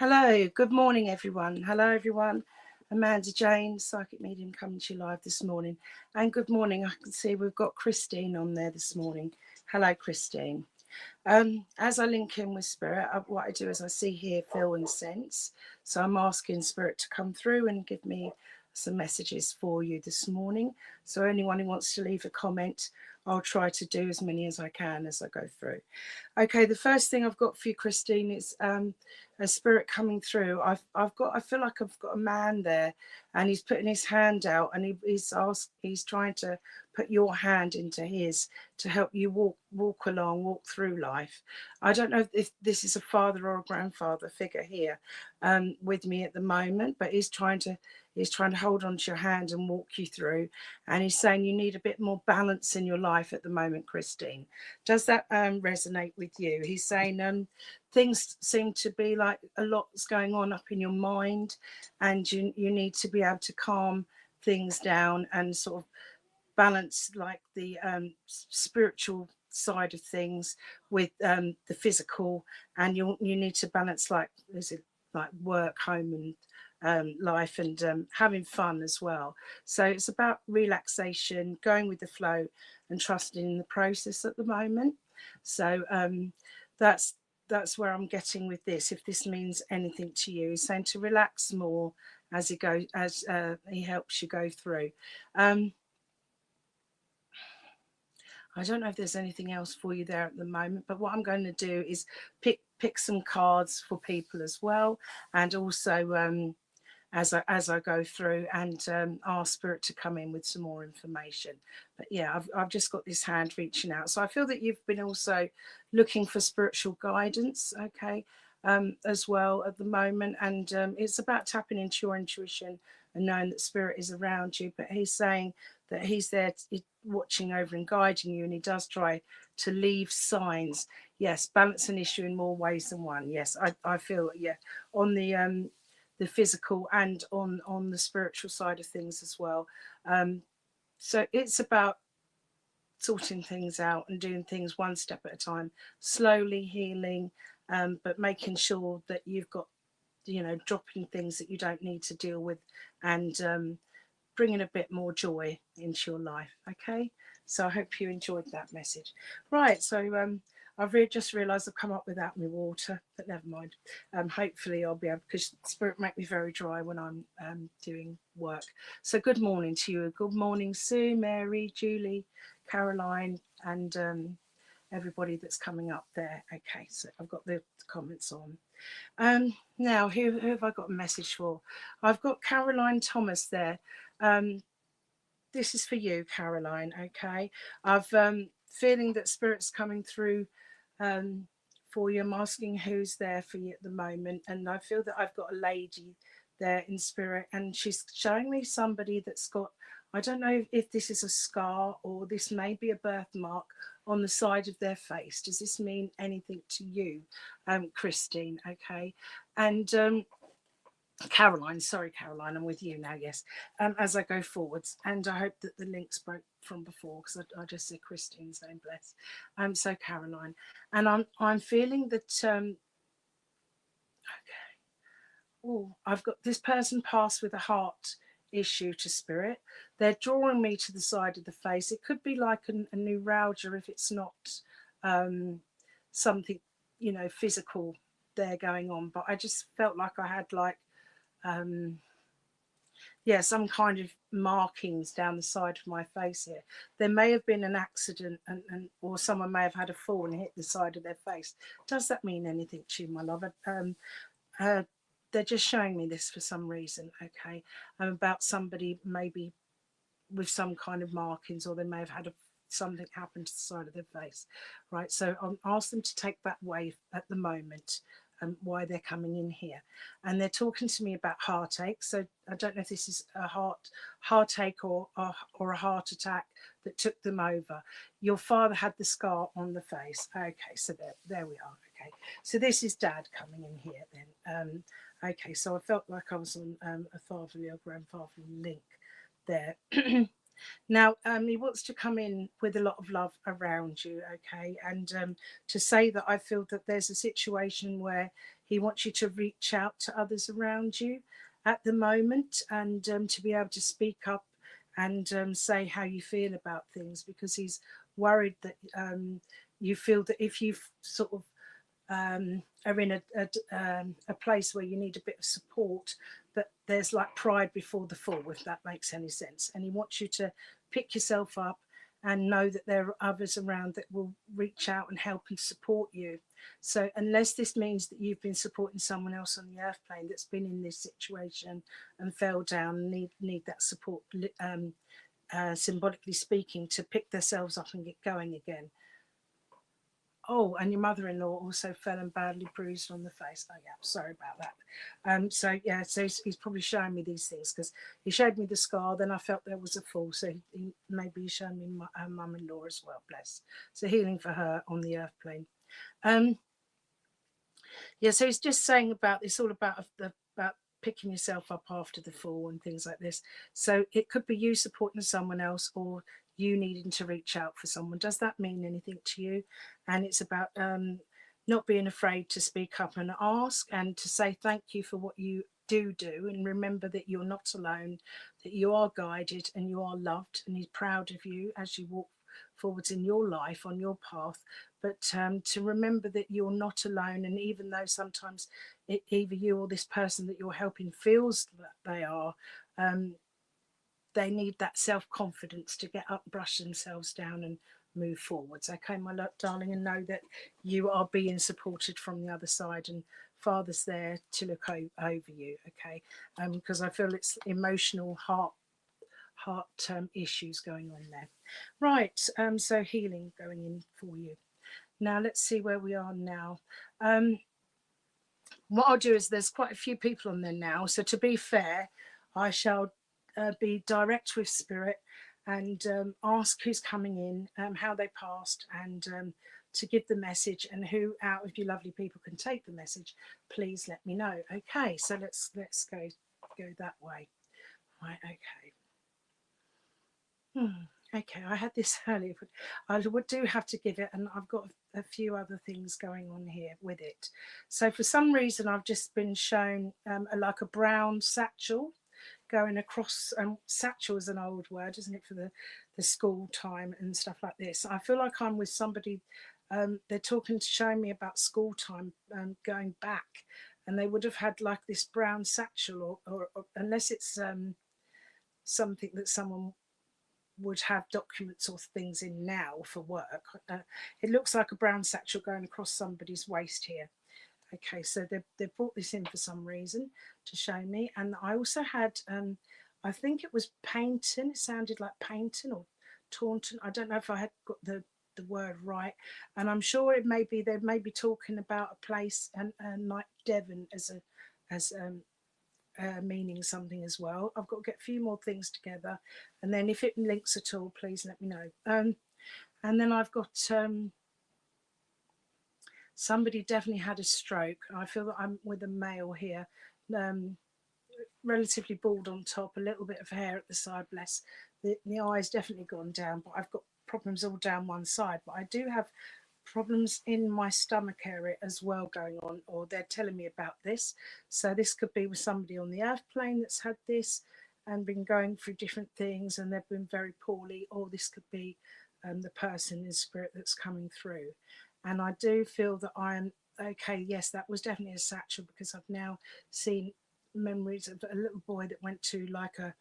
Hello, good morning, everyone. Hello, everyone. Amanda Jane, Psychic Medium, coming to you live this morning. And good morning. I can see we've got Christine on there this morning. Hello, Christine. As I link in with Spirit, what I do is I see, hear, feel, and sense. So I'm asking Spirit to come through and give me some messages for you this morning. So anyone who wants to leave a comment, I'll try to do as many as I can as I go through. Okay, the first thing I've got for you, Christine, is a spirit coming through. I feel like I've got a man there, and he's putting his hand out, and he's trying to put your hand into his to help you walk through life. I don't know if this is a father or a grandfather figure here with me at the moment, but he's trying to hold on to your hand and walk you through. And he's saying you need a bit more balance in your life at the moment, Christine. Does that resonate with you? He's saying things seem to be like a lot's going on up in your mind, and you need to be able to calm things down and sort of balance like the spiritual side of things with the physical, and you need to balance like work, home, and life, and having fun as well. So it's about relaxation, going with the flow, and trusting in the process at the moment. So that's where I'm getting with this. If this means anything to you, he's saying to relax more as he helps you go through. I don't know if there's anything else for you there at the moment, but what I'm going to do is pick some cards for people as well, and also as I go through, and ask Spirit to come in with some more information. But yeah, I've just got this hand reaching out. So I feel that you've been also looking for spiritual guidance, okay, as well at the moment. And it's about tapping into your intuition and knowing that Spirit is around you. But he's saying that he's there watching over and guiding you, and he does try to leave signs. Yes, balance an issue in more ways than one. Yes, I feel, yeah, on the physical and on the spiritual side of things as well. So it's about sorting things out and doing things one step at a time, slowly healing, but making sure that you've got, dropping things that you don't need to deal with, and bringing a bit more joy into your life. Okay, so I hope you enjoyed that message. Right, so I've just realised I've come up without my water, but never mind. Hopefully I'll be able, because Spirit make me very dry when I'm doing work. So good morning to you. Good morning, Sue, Mary, Julie, Caroline, and everybody that's coming up there. Okay, so I've got the comments on. Now, who have I got a message for? I've got Caroline Thomas there. This is for you, Caroline. Okay, I've feeling that Spirit's coming through for you. I'm asking who's there for you at the moment, and I feel that I've got a lady there in spirit, and she's showing me somebody that's got, I don't know if this is a scar or this may be a birthmark on the side of their face. Does this mean anything to you, Christine? Okay, and Caroline, sorry, Caroline, I'm with you now, yes, as I go forwards. And I hope that the links broke from before, because I just said Christine's name, bless. So Caroline, and I'm feeling that, okay, oh, I've got this person passed with a heart issue to Spirit. They're drawing me to the side of the face. It could be like a neuralgia if it's not something, physical there going on. But I just felt like I had like, some kind of markings down the side of my face here. There may have been an accident, or someone may have had a fall and hit the side of their face. Does that mean anything to you, my love? They're just showing me this for some reason, okay? About somebody maybe with some kind of markings, or they may have had something happen to the side of their face, right? So I'll ask them to take that away at the moment, why they're coming in here. And they're talking to me about heartache. So I don't know if this is a heartache or a heart attack that took them over. Your father had the scar on the face. Okay, so there we are. Okay, so this is Dad coming in here then. Okay, so I felt like I was on a fatherly or grandfatherly link there. Now, he wants to come in with a lot of love around you, okay? And to say that I feel that there's a situation where He wants you to reach out to others around you at the moment, and to be able to speak up and say how you feel about things, because he's worried that you feel that if you sort of are in a place where you need a bit of support, that there's like pride before the fall, if that makes any sense. And he wants you to pick yourself up and know that there are others around that will reach out and help and support you. So unless this means that you've been supporting someone else on the earth plane that's been in this situation and fell down and need that support, symbolically speaking, to pick themselves up and get going again. Oh, and your mother-in-law also fell and badly bruised on the face. Oh yeah, sorry about that. So yeah, so he's probably showing me these things, because he showed me the scar, then I felt there was a fall, so maybe he's showing me her mum-in-law as well, bless. So healing for her on the earth plane. Yeah, so he's just saying about, it's all about picking yourself up after the fall and things like this. So it could be you supporting someone else, or you needing to reach out for someone. Does that mean anything to you? And it's about not being afraid to speak up and ask, and to say thank you for what you do, and remember that you're not alone, that you are guided and you are loved, and he's proud of you as you walk forwards in your life on your path. But to remember that you're not alone, and even though sometimes either you or this person that you're helping feels that they are, they need that self-confidence to get up, brush themselves down and move forwards. Okay, my darling, and know that you are being supported from the other side, and Father's there to look over you. Okay, because I feel it's emotional heart issues going on there. Right, so healing going in for you. Now let's see where we are now. What I'll do is, there's quite a few people on there now, so to be fair, I shall be direct with spirit and ask who's coming in, how they passed, and to give the message, and who out of you lovely people can take the message, please let me know. Okay, so let's go that way. Right, okay. Okay, I had this earlier, but I do have to give it, and I've got a few other things going on here with it. So for some reason, I've just been shown like a brown satchel going across. Satchel is an old word, isn't it, for the school time and stuff like this. I feel like I'm with somebody, they're showing me about school time, going back, and they would have had like this brown satchel, or unless it's something that someone would have documents or things in now for work. It looks like a brown satchel going across somebody's waist here. Okay, so they've brought this in for some reason to show me. And I also had, I think it was Paynton. It sounded like Paynton or Taunton. I don't know if I had got the word right. And I'm sure it may be, they may be talking about a place and like Devon as meaning something as well. I've got to get a few more things together, and then if it links at all, please let me know. And then I've got somebody definitely had a stroke. I feel that I'm with a male here, relatively bald on top, a little bit of hair at the side, bless. The eye's definitely gone down, but I've got problems all down one side. But I do have problems in my stomach area as well going on, or they're telling me about this. So this could be with somebody on the earth plane that's had this and been going through different things, and they've been very poorly, or this could be the person in spirit that's coming through. And I do feel that I'm okay. Yes, that was definitely a satchel, because I've now seen memories of a little boy that went to like a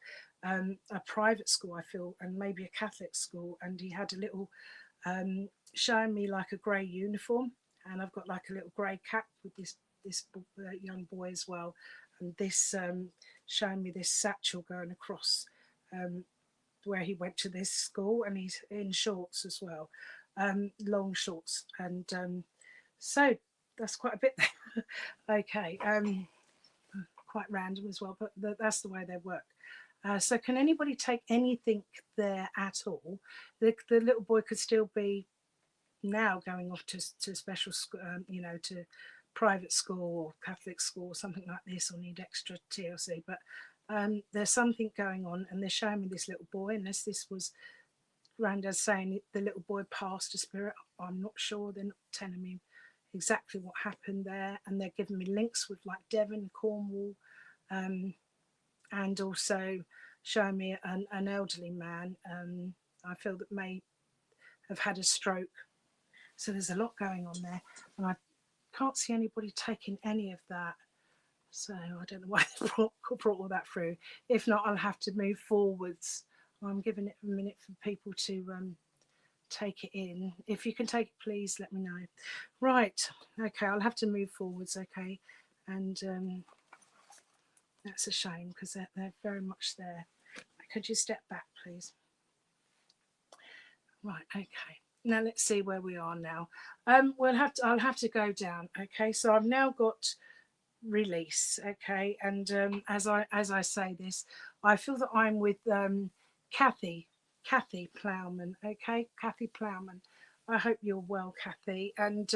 private school, I feel, and maybe a Catholic school, and he had a little showing me like a grey uniform, and I've got like a little grey cap with this young boy as well, and this showing me this satchel going across where he went to this school, and he's in shorts as well, long shorts, and so that's quite a bit there. Okay, quite random as well, but that's the way they work. So can anybody take anything there at all? The little boy could still be now going off to special school, to private school or Catholic school or something like this, or need extra TLC. But there's something going on, and they're showing me this little boy, unless this was Grandad saying the little boy passed a spirit. I'm not sure. They're not telling me exactly what happened there, and they're giving me links with like Devon, Cornwall, and also showing me an elderly man. I feel that may have had a stroke. So there's a lot going on there, and I can't see anybody taking any of that. So I don't know why they brought all that through. If not, I'll have to move forwards. I'm giving it a minute for people to take it in. If you can take it, please let me know. Right, okay, I'll have to move forwards, okay. And that's a shame because they're very much there. Could you step back, please? Right, okay. Now let's see where we are now. I'll have to go down, okay. So I've now got release, okay, and as I say this, I feel that I'm with Kathy Plowman, okay, Kathy Plowman. I hope you're well, Kathy, and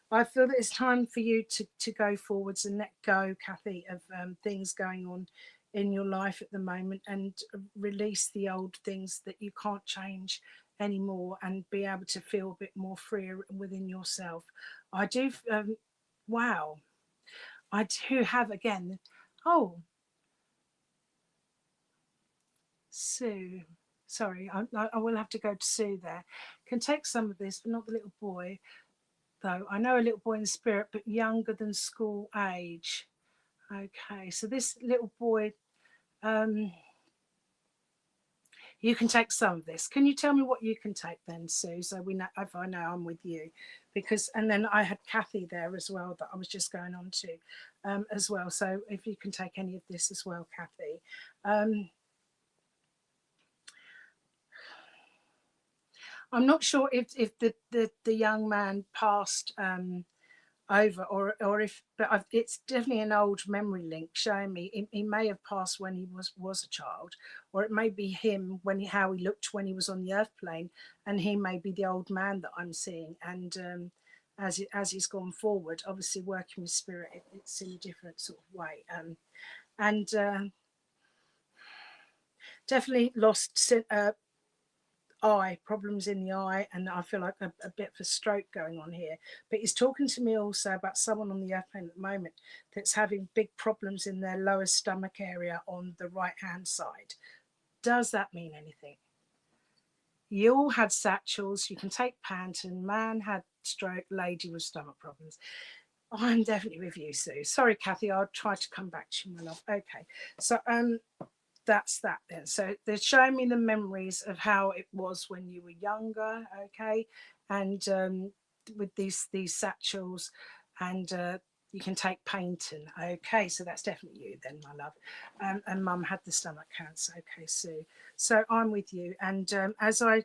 I feel that it's time for you to go forwards and let go, Kathy, of things going on in your life at the moment, and release the old things that you can't change anymore, and be able to feel a bit more freer within yourself. I do. Wow. I do have again. Oh, Sue. Sorry, I will have to go to Sue there. Can take some of this, but not the little boy, though. I know a little boy in spirit, but younger than school age. Okay, so this little boy, you can take some of this. Can you tell me what you can take then, Sue? So we know, if I know I'm with you, because, and then I had Kathy there as well that I was just going on to as well. So if you can take any of this as well, Kathy. I'm not sure if the young man passed over, or if, but it's definitely an old memory link showing me he may have passed when he was a child, or it may be him when how he looked when he was on the earth plane, and he may be the old man that I'm seeing. And as he's gone forward, obviously working with spirit, it's in a different sort of way, and definitely lost eye problems in the eye, and I feel like a bit of a stroke going on here. But he's talking to me also about someone on the airplane at the moment that's having big problems in their lower stomach area on the right hand side. Does that mean anything? You all had satchels, you can take Panton, man had stroke, lady with stomach problems. I'm definitely with you, Sue. Sorry, Kathy, I'll try to come back to you, my love. Okay, so that's that then. So they're showing me the memories of how it was when you were younger, okay, and with these satchels, and you can take Painting, okay. So that's definitely you then, my love. And Mum had the stomach cancer, okay, Sue. So I'm with you, and as I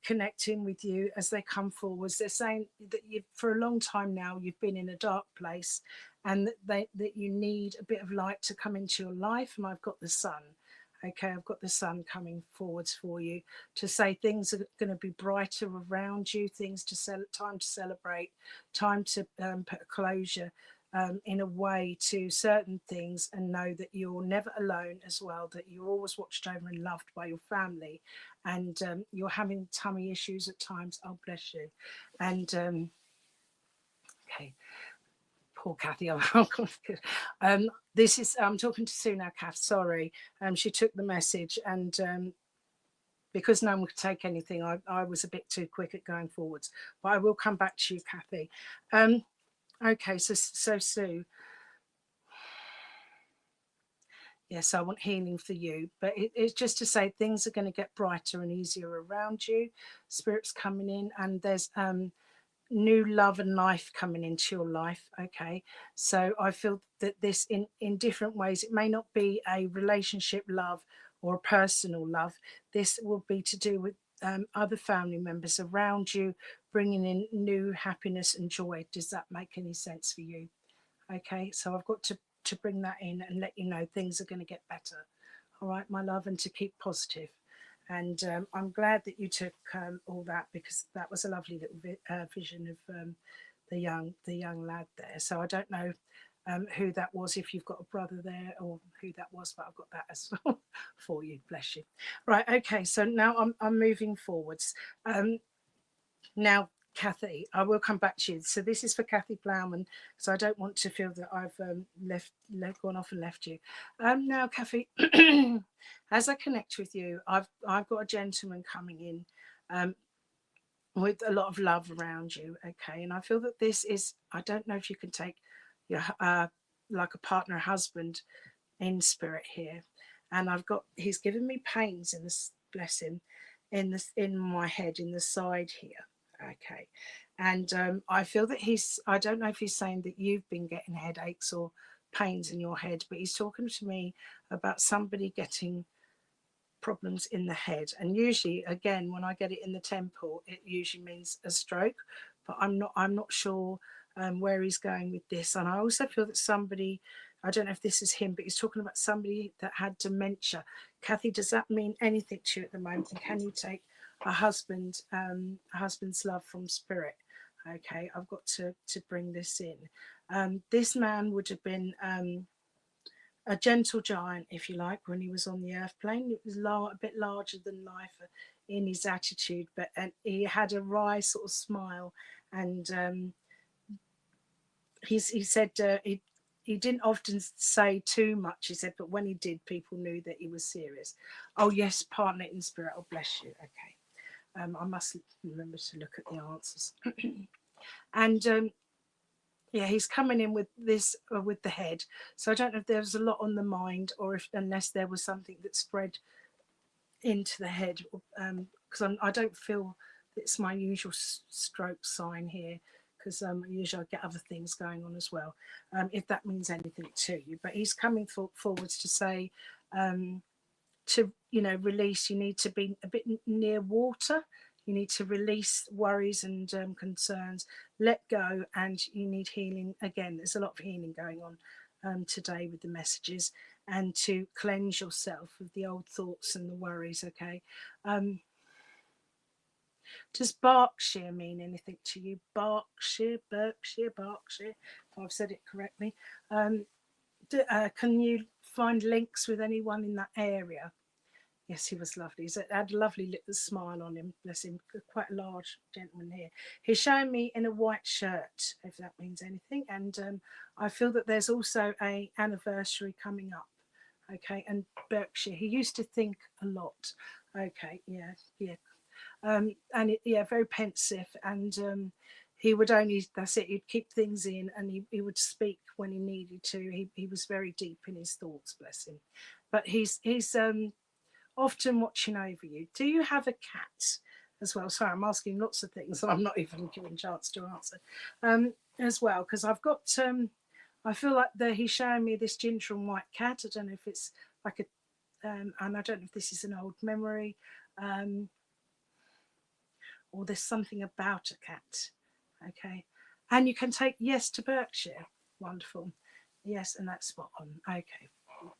connect in with you as they come forwards, they're saying that you, for a long time now, you've been in a dark place, and that you need a bit of light to come into your life. And I've got the sun. Okay, I've got the sun coming forwards for you to say things are going to be brighter around you, things to time to celebrate, time to put a closure in a way to certain things, and know that you're never alone as well, that you're always watched over and loved by your family, and you're having tummy issues at times. Oh, bless you. And okay. Poor Kathy, this is, I'm talking to Sue now, Kath, sorry. She took the message, and because no one could take anything, I was a bit too quick at going forwards. But I will come back to you, Kathy. Okay, so Sue. Yes, I want healing for you, but it's just to say things are going to get brighter and easier around you. Spirit's coming in, and there's new love and life coming into your life. Okay, so I feel that this in different ways, it may not be a relationship love or a personal love. This will be to do with other family members around you, bringing in new happiness and joy. Does that make any sense for you? Okay, so I've got to bring that in and let you know things are going to get better. All right, my love, and to keep positive. And I'm glad that you took all that, because that was a lovely little vision of the young lad there. So I don't know who that was, if you've got a brother there, or who that was, but I've got that as well for you. Bless you. Right. Okay. So now I'm moving forwards. Now, Kathy, I will come back to you. So this is for Kathy Plowman, so I don't want to feel that I've gone off and left you. Now, Kathy, as I connect with you, I've got a gentleman coming in with a lot of love around you, okay? And I feel that this is, I don't know if you can take your like a partner, husband in spirit here, and he's given me pains in this, bless him, in my head, in the side here, okay? And I feel that I don't know if he's saying that you've been getting headaches or pains in your head, but he's talking to me about somebody getting problems in the head. And usually, again, when I get it in the temple, it usually means a stroke, but I'm not sure where he's going with this. And I also feel that somebody, I don't know if this is him, but he's talking about somebody that had dementia. Kathy, does that mean anything to you at the moment? And can you take a husband's love from spirit? Okay, I've got to bring this in. This man would have been a gentle giant, if you like, when he was on the earth plane. It was a bit larger than life in his attitude, and he had a wry sort of smile. And he said he didn't often say too much, he said, but when he did, people knew that he was serious. Oh yes, partner in spirit. Oh, bless you. Okay. I must remember to look at the answers. And yeah, he's coming in with this with the head. So I don't know if there was a lot on the mind, or unless there was something that spread into the head, because I don't feel it's my usual stroke sign here, because usually I get other things going on as well, if that means anything to you. But he's coming forwards to say, to release. You need to be a bit near water. You need to release worries and concerns, let go, and you need healing. Again, there's a lot of healing going on today with the messages, and to cleanse yourself of the old thoughts and the worries, okay? Does Berkshire mean anything to you? Berkshire, if I've said it correctly. Can you find links with anyone in that area? Yes, he was lovely. He had a lovely little smile on him, bless him. Quite a large gentleman here. He's showing me in a white shirt, if that means anything. And I feel that there's also a anniversary coming up, okay? And Berkshire, he used to think a lot, okay? Yeah. And very pensive. And he would only, that's it, he'd keep things in, and he would speak when he needed to. He was very deep in his thoughts, bless him. But he's often watching over you. Do you have a cat as well? Sorry, I'm asking lots of things that I'm not even given a chance to answer as well, because I've got I feel like he's showing me this ginger and white cat. I don't know if it's like and I don't know if this is an old memory, or there's something about a cat, okay? And you can take yes to Berkshire. Wonderful. Yes, and that's spot on. Okay,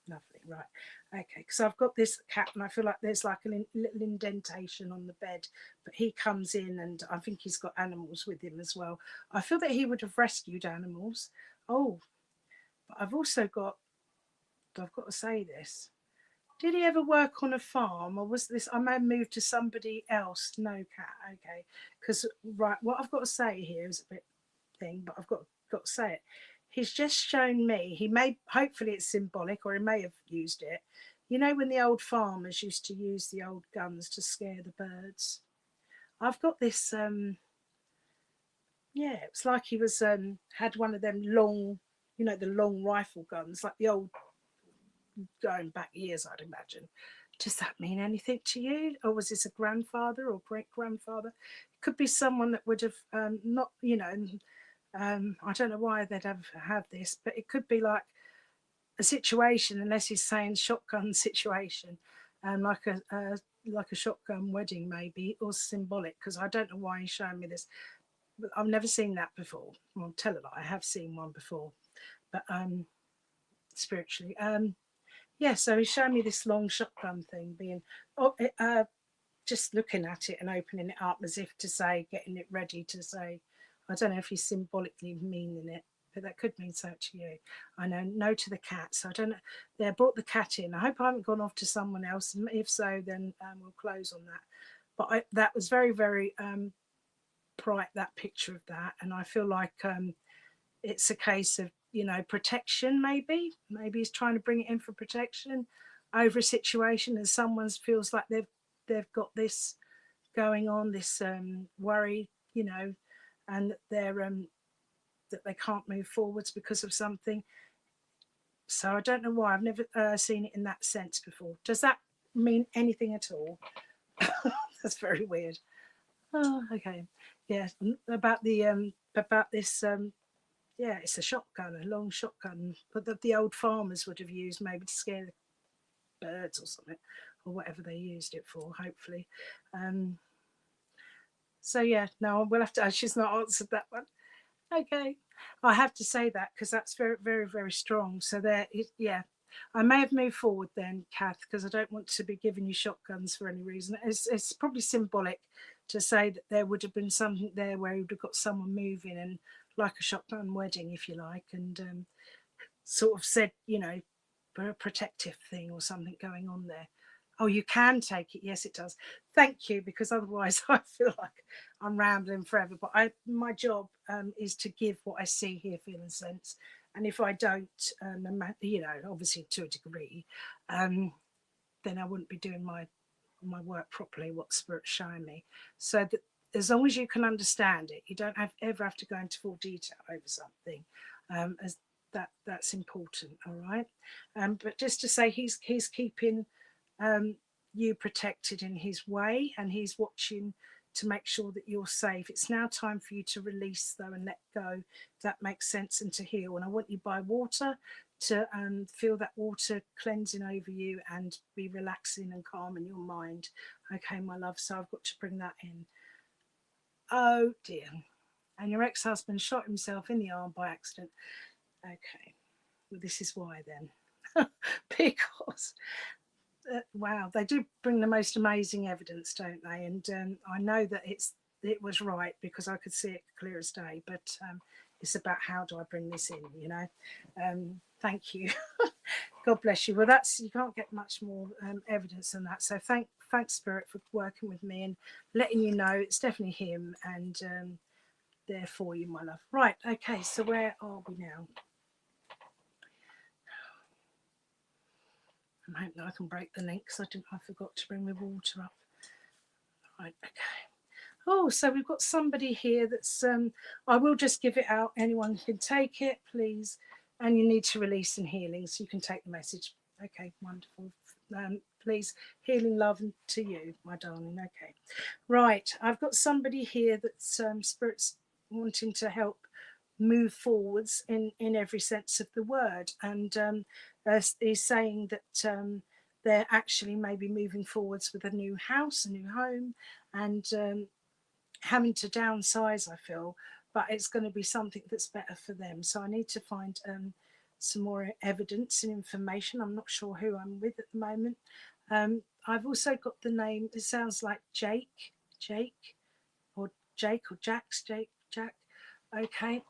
lovely. Right. Okay, because I've got this cat, and I feel like there's like a little indentation on the bed, but he comes in, and I think he's got animals with him as well. I feel that he would have rescued animals. Oh, but I've got to say this. Did he ever work on a farm, or was this, I may have moved to somebody else? No, cat. Okay, because right, what I've got to say here is a bit thing, but I've got to say it. He's just shown me, he may, hopefully it's symbolic, or he may have used it. You know, when the old farmers used to use the old guns to scare the birds? I've got this, yeah, it's like he was, had one of them long, the long rifle guns, like the old, going back years, I'd imagine. Does that mean anything to you? Or was this a grandfather or great-grandfather? It could be someone that would have not, I don't know why they'd have had this, but it could be like a situation, unless he's saying shotgun situation, like a shotgun wedding maybe, or symbolic, because I don't know why he's showing me this. But I've never seen that before. Well, tell a lie, I have seen one before, but spiritually. Yeah, so he's showing me this long shotgun thing, being just looking at it and opening it up as if to say, getting it ready to say. I don't know if he's symbolically meaning it, but that could mean so to you. I know, no to the cat, so I don't know. They brought the cat in. I hope I haven't gone off to someone else. If so, then we'll close on that. But that was very, very bright, that picture of that, and I feel like it's a case of, you know, protection. Maybe he's trying to bring it in for protection over a situation, and someone feels like they've got this going on, this worry, you know, and that they can't move forwards because of something. So I don't know why. I've never seen it in that sense before. Does that mean anything at all? That's very weird. Oh, okay. Yeah, about this. Yeah, it's a shotgun, a long shotgun, but the old farmers would have used maybe to scare the birds or something, or whatever they used it for. Hopefully. So yeah, no, we'll have to. She's not answered that one. Okay, I have to say that because that's very, very, very strong. So there, yeah, I may have moved forward then, Kath, because I don't want to be giving you shotguns for any reason. It's probably symbolic to say that there would have been something there where you would have got someone moving, and like a shotgun wedding, if you like, and sort of said, you know, a protective thing or something going on there. Oh, you can take it. Yes, it does. Thank you, because otherwise I feel like I'm rambling forever. But my job is to give what I see, hear, feel, and sense. And if I don't, you know, obviously to a degree, then I wouldn't be doing my work properly, what Spirit's showing me. So that as long as you can understand it, you don't ever have to go into full detail over something. As that's important, all right. But just to say, he's keeping you protected in his way, and he's watching to make sure that you're safe. It's now time for you to release though and let go, if that makes sense, and to heal. And I want you by water to feel that water cleansing over you and be relaxing and calm in your mind. Okay, my love, so I've got to bring that in. Oh dear. And your ex-husband shot himself in the arm by accident. Okay, well, this is why then. Because wow, they do bring the most amazing evidence, don't they? And I know that it was right because I could see it clear as day. But it's about how do I bring this in, you know? Thank you. God bless you. Well, you can't get much more evidence than that. So thanks Spirit for working with me and letting you know it's definitely him, and there for you, my love. Right. Okay. So where are we now? I'm hoping I can break the link because I forgot to bring my water up. Right, okay. Oh, so we've got somebody here that's, I will just give it out. Anyone can take it, please. And you need to release and healing, so you can take the message. Okay, wonderful. Please, healing love to you, my darling. Okay. Right, I've got somebody here that's Spirit's wanting to help move forwards in every sense of the word, and is saying that they're actually maybe moving forwards with a new house, a new home, and having to downsize, I feel, but it's going to be something that's better for them. So I need to find some more evidence and information. I'm not sure who I'm with at the moment. I've also got the name, it sounds like Jack, or Jack. Okay,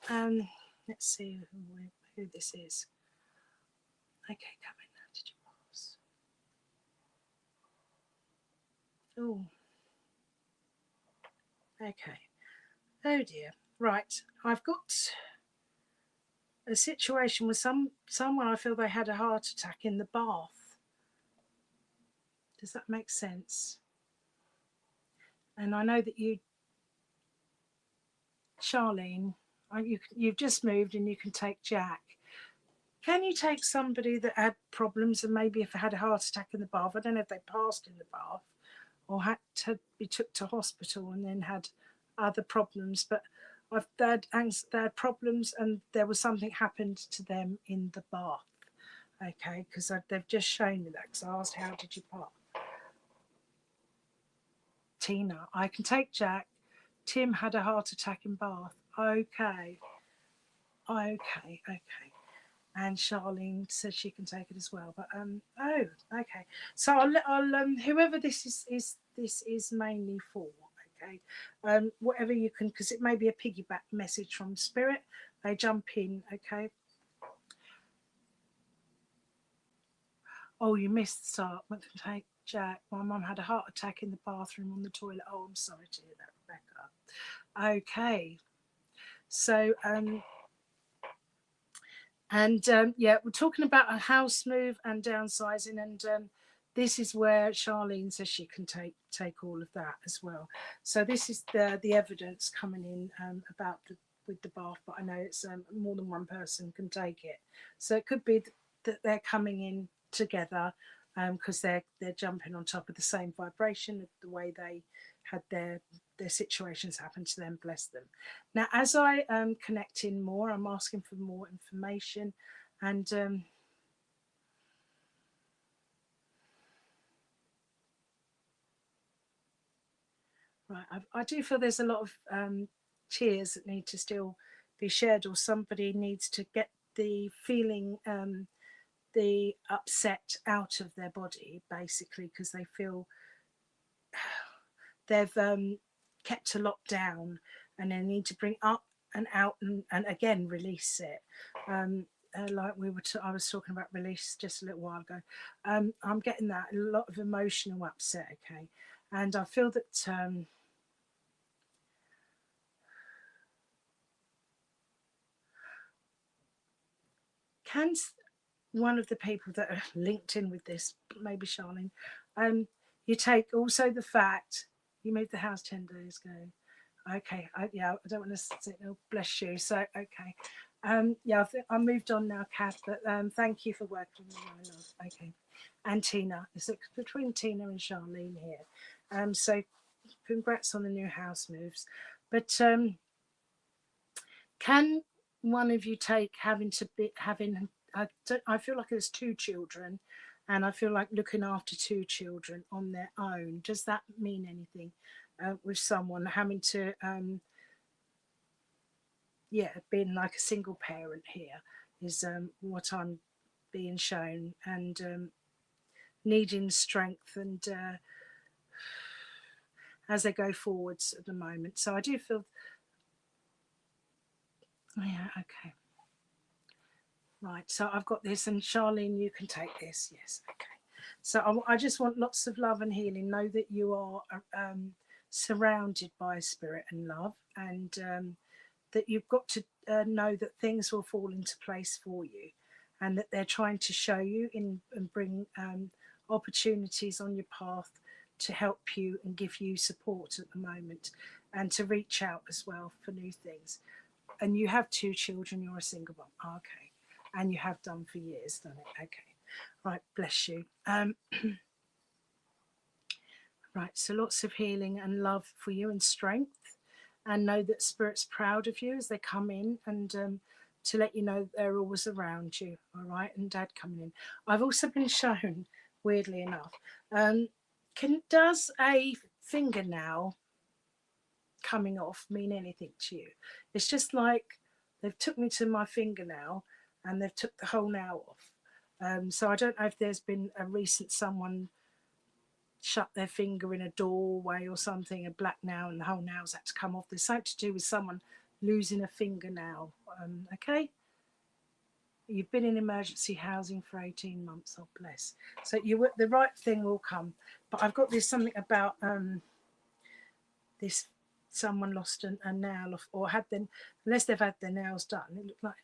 let's see who this is. Okay, come in now. Did you pause? Oh, okay. Oh dear. Right, I've got a situation with someone. I feel they had a heart attack in the bath. Does that make sense? And I know that you, Charlene, you've just moved and you can take Jack. Can you take somebody that had problems and maybe if they had a heart attack in the bath? I don't know if they passed in the bath or had to be took to hospital and then had other problems, but they had problems and there was something happened to them in the bath. Okay, because they've just shown me that, because I asked how did you pass. Tina, I can take Jack. Tim had a heart attack in bath. Okay. And Charlene says she can take it as well. But oh, okay. So I'll whoever this is mainly for. Okay, whatever you can, because it may be a piggyback message from Spirit. They jump in. Okay. Oh, you missed the start. What can take Jack? My mum had a heart attack in the bathroom on the toilet. Oh, I'm sorry to hear that, Rebecca. Okay. So yeah, we're talking about a house move and downsizing, and this is where Charlene says she can take all of that as well. So this is the evidence coming in about with the bath, but I know it's more than one person can take it. So it could be that they're coming in together because they're jumping on top of the same vibration, the way they had their situations happen to them, bless them. Now, as I connect in more, I'm asking for more information, and right, I do feel there's a lot of tears that need to still be shared, or somebody needs to get the feeling, the upset out of their body, basically, because they feel they've kept a lot down, and they need to bring up and out and again release it. Like I was talking about release just a little while ago. I'm getting that a lot of emotional upset. Okay, and I feel that can one of the people that are linked in with this, maybe Charlene, you take also the fact you moved the house 10 days ago. Okay, yeah, I don't want to say, oh, bless you. So, okay. Yeah, I think I moved on now, Kath, but thank you for working with my love. Okay. And Tina. It's between Tina and Charlene here. So, congrats on the new house moves. But can one of you take having I feel like there's two children, and I feel like looking after two children on their own. Does that mean anything with someone having to yeah, being like a single parent here is what I'm being shown, and needing strength and as they go forwards at the moment. So I do feel, oh, yeah, okay, right. So I've got this, and Charlene, you can take this. Yes, okay. So I just want lots of love and healing. Know that you are surrounded by spirit and love, and that you've got to know that things will fall into place for you, and that they're trying to show you and bring opportunities on your path to help you and give you support at the moment, and to reach out as well for new things. And you have two children, you're a single one. Oh, okay. And you have done for years, done it. Okay. Right, bless you. Right, so lots of healing and love for you and strength. And know that Spirit's proud of you as they come in, and to let you know they're always around you. All right, and Dad coming in. I've also been shown, weirdly enough, does a fingernail coming off mean anything to you? It's just like they've took me to my fingernail and they've took the whole nail off. So I don't know if there's been a recent someone shut their finger in a doorway or something, a black nail, and the whole nail's had to come off. There's something to do with someone losing a fingernail. Okay, you've been in emergency housing for 18 months. Oh, bless. So the right thing will come. But I've got this something about this. Someone lost a nail off, or had them, unless they've had their nails done. It looked like,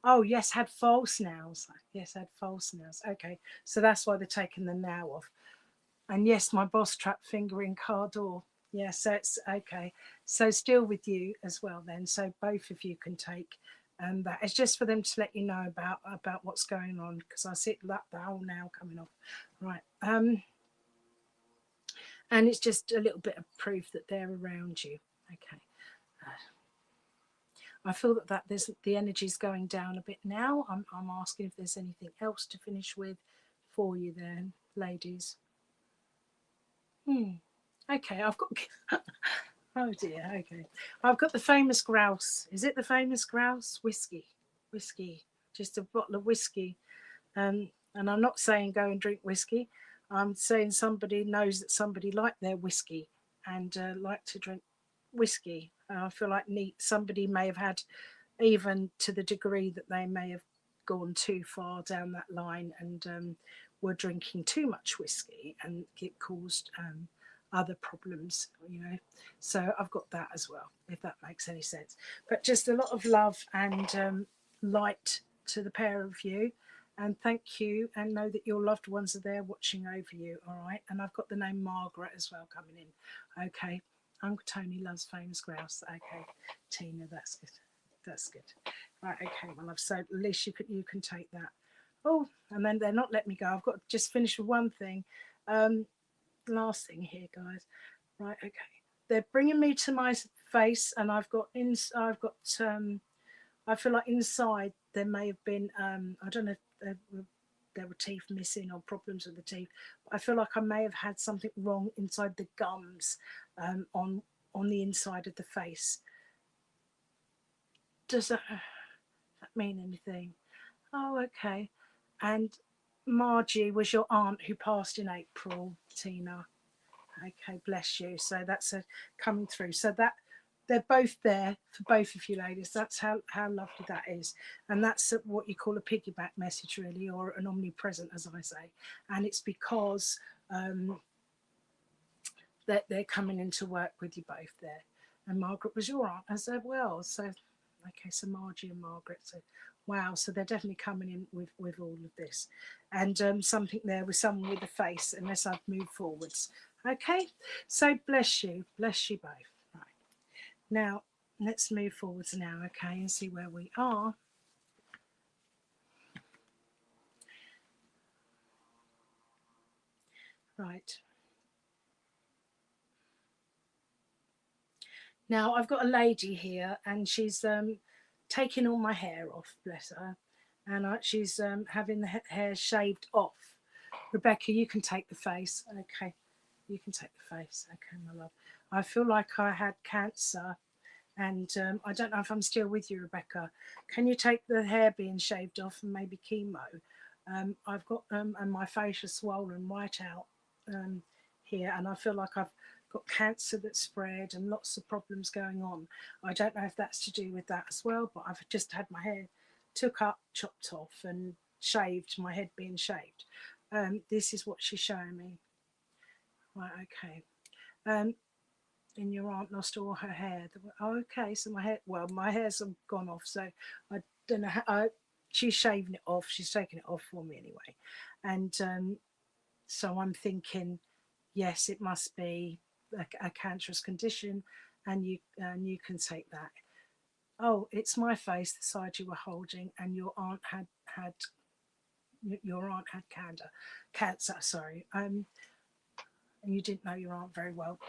oh yes, had false nails. Yes, had false nails. Okay, so that's why they're taking the nail off. And yes, my boss trapped finger in car door. Yeah, so it's okay. So still with you as well then. So both of you can take that. It's just for them to let you know about what's going on, because I see that the whole nail coming off. Right. And it's just a little bit of proof that they're around you. Okay. I feel that there's the energy's going down a bit now. I'm asking if there's anything else to finish with for you there, ladies. Okay, I've got. Oh dear. Okay, I've got the famous grouse. Is it the famous grouse? Whiskey, just a bottle of whiskey. And I'm not saying go and drink whiskey. I'm saying somebody knows that somebody liked their whiskey and like to drink whiskey. I feel like somebody may have had, even to the degree that they may have gone too far down that line and were drinking too much whiskey, and it caused other problems, you know. So I've got that as well, if that makes any sense. But just a lot of love and light to the pair of you. And thank you, and know that your loved ones are there watching over you, all right? And I've got the name Margaret as well coming in. Okay. Uncle Tony loves famous grouse. Okay. Tina, that's good. That's good. Right, okay, my love. So at least you can take that. Oh, and then they're not letting me go. I've got to just finish with one thing. Last thing here, guys. Right, okay. They're bringing me to my face, and I've got I feel like inside there may have been I don't know if there were teeth missing or problems with the teeth. I feel like I may have had something wrong inside the gums, on the inside of the face. Does that mean anything? Oh, okay. And Margie was your aunt who passed in April, Tina. Okay, bless you. So that's coming through. So that they're both there for both of you ladies. That's how lovely that is. And that's what you call a piggyback message, really, or an omnipresent, as I say. And it's because that they're coming in to work with you both there. And Margaret was your aunt as well. So, okay, so Margie and Margaret. So, wow. So they're definitely coming in with all of this. And something there with someone with a face, unless I've moved forwards. Okay, so bless you both. Right. Now, let's move forwards now, okay, and see where we are. Right. Now, I've got a lady here, and she's taking all my hair off, bless her. And she's having the hair shaved off. Rebecca, you can take the face. Okay, you can take the face. Okay, my love. I feel like I had cancer, and I don't know if I'm still with you, Rebecca. Can you take the hair being shaved off and maybe chemo? I've got and my face is swollen right out here, and I feel like I've got cancer that's spread and lots of problems going on. I don't know if that's to do with that as well, but I've just had my hair took up, chopped off, and shaved. My head being shaved. This is what she's showing me. Right, okay. And your aunt lost all her hair. Oh, okay, so my hair's gone off, so I don't know how. She's shaving it off. She's taking it off for me anyway, and so I'm thinking, yes, it must be a cancerous condition, and you can take that. Oh, it's my face, the side you were holding, and your aunt had cancer. Sorry, and you didn't know your aunt very well.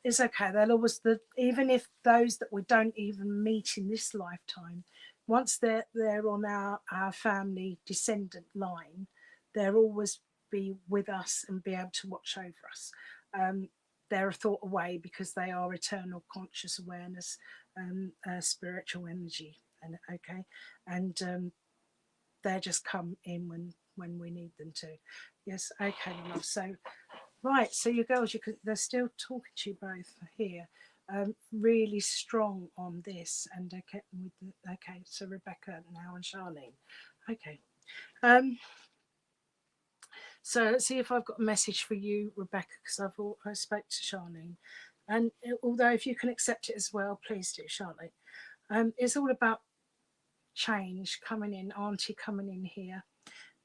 It's okay. They'll always even if those that we don't even meet in this lifetime, once they're on our family descendant line, they'll always be with us and be able to watch over us. They're a thought away because they are eternal conscious awareness, spiritual energy, and okay, and they just come in when we need them to. Yes, okay, my love. So. Right, so you girls, they're still talking to you both here, really strong on this, and okay, so Rebecca now and Charlene, okay. So let's see if I've got a message for you, Rebecca, because I spoke to Charlene, and although if you can accept it as well, please do, Charlene. It's all about change coming in, Auntie coming in here.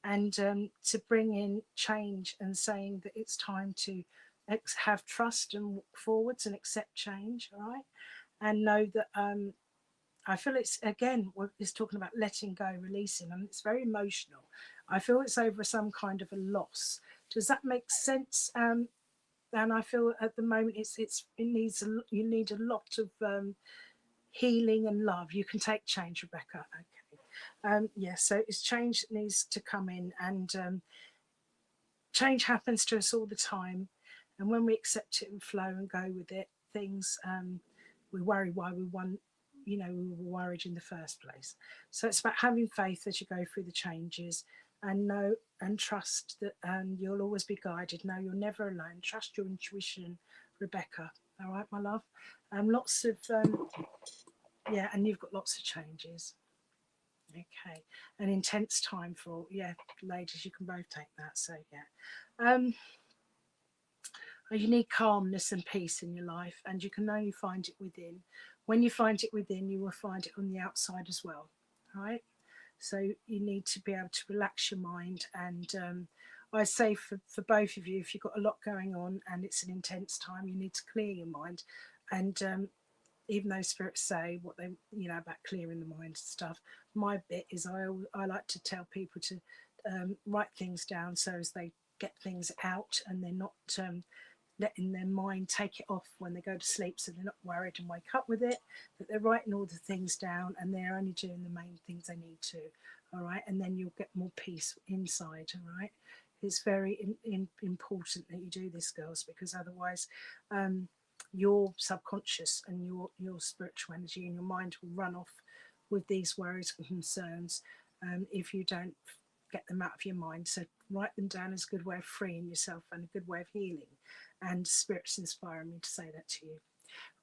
And to bring in change and saying that it's time to have trust and walk forwards and accept change, all right? And know that I feel it's, again, it's talking about letting go, releasing, and it's very emotional. I feel it's over some kind of a loss. Does that make sense? And I feel at the moment you need a lot of healing and love. You can take change, Rebecca. Okay. So it's change that needs to come in, and change happens to us all the time. And when we accept it and flow and go with it, things we worry why we were worried in the first place. So it's about having faith as you go through the changes, and know and trust that you'll always be guided. Know you're never alone. Trust your intuition, Rebecca. All right, my love. Lots of and you've got lots of changes. Okay, an intense time for ladies. You can both take that. So You need calmness and peace in your life, and you can only find it within. When you find it within, you will find it on the outside as well. Right? So you need to be able to relax your mind. And I say for both of you, if you've got a lot going on and it's an intense time, you need to clear your mind. And even though spirits say what they, about clearing the mind and stuff, my bit is I like to tell people to write things down so as they get things out and they're not letting their mind take it off when they go to sleep, so they're not worried and wake up with it, that they're writing all the things down and they're only doing the main things they need to. All right, and then you'll get more peace inside. All right, it's very important that you do this, girls, because otherwise your subconscious and your spiritual energy and your mind will run off with these worries and concerns if you don't get them out of your mind. So write them down as a good way of freeing yourself and a good way of healing, and spirit's inspiring me to say that to you.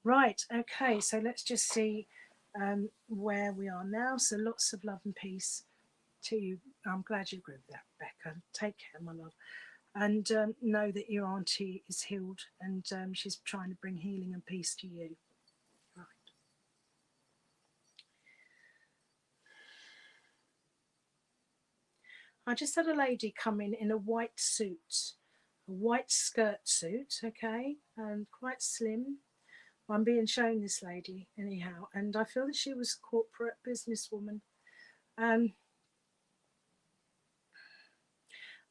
Right, okay, so let's just see where we are now. So lots of love and peace to you. I'm glad you agree with that, Becca. Take care, my love, and know that your auntie is healed, and she's trying to bring healing and peace to you. Right. I just had a lady come in a white suit, a white skirt suit, okay, and quite slim. I'm being shown this lady anyhow, and I feel that she was a corporate businesswoman.